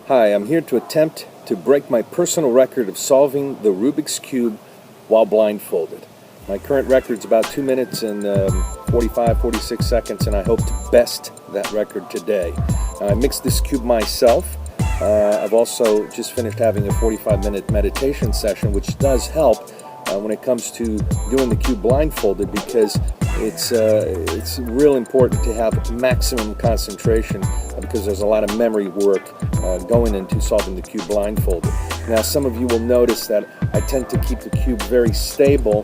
Hi, I'm here to attempt to break my personal record of solving the Rubik's Cube while blindfolded. My current record is about 2 minutes and 46 seconds, and I hope to best that record today. I mixed this cube myself. I've also just finished having a 45-minute meditation session, which does help when it comes to doing the cube blindfolded, because it's real important to have maximum concentration, because there's a lot of memory work going into solving the cube blindfolded. Now, some of you will notice that I tend to keep the cube very stable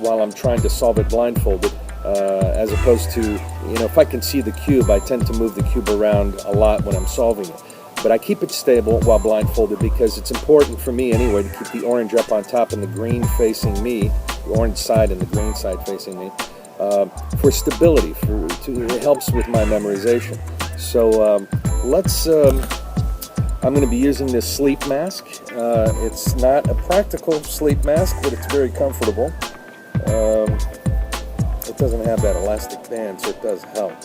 while I'm trying to solve it blindfolded, as opposed to, if I can see the cube, I tend to move the cube around a lot when I'm solving it. But I keep it stable while blindfolded because it's important for me anyway to keep the orange up on top and the green facing me, the orange side and the green side facing me, for stability. It helps with my memorization. So I'm going to be using this sleep mask. It's not a practical sleep mask, but it's very comfortable. It doesn't have that elastic band, so it does help.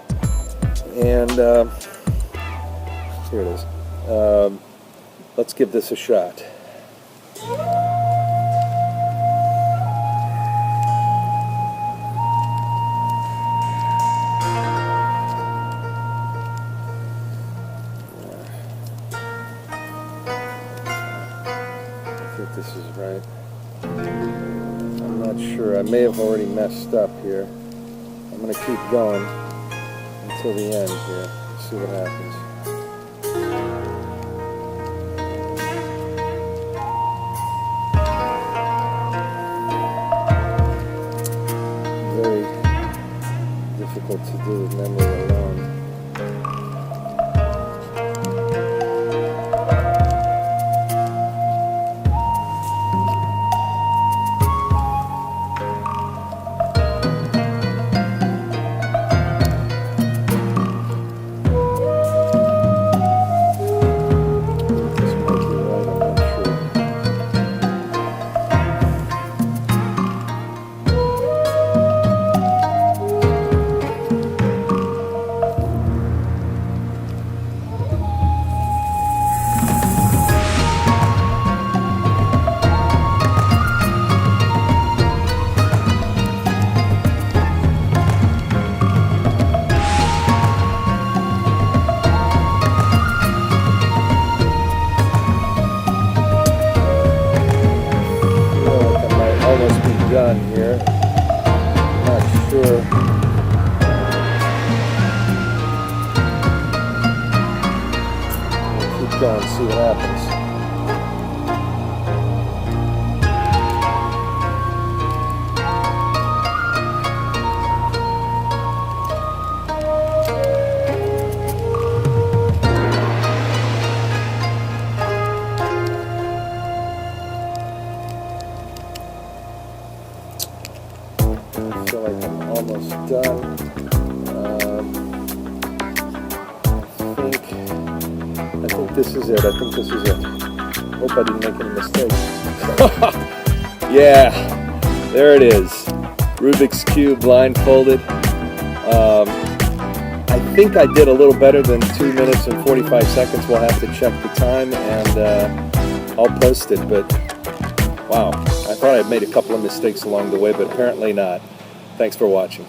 And here it is. Let's give this a shot. I think this is right. I'm not sure. I may have already messed up here. I'm going to keep going until the end here. Let's see what happens. Very difficult to do with memory alone. Almost be done here. Not sure. We'll keep going, see what happens. I feel like I'm almost done. I think this is it. Hope I didn't make any mistakes. Yeah, there it is. Rubik's Cube blindfolded. I think I did a little better than 2 minutes and 45 seconds. We'll have to check the time, and I'll post it. But wow, I thought I'd made a couple of mistakes along the way, but apparently not. Thanks for watching.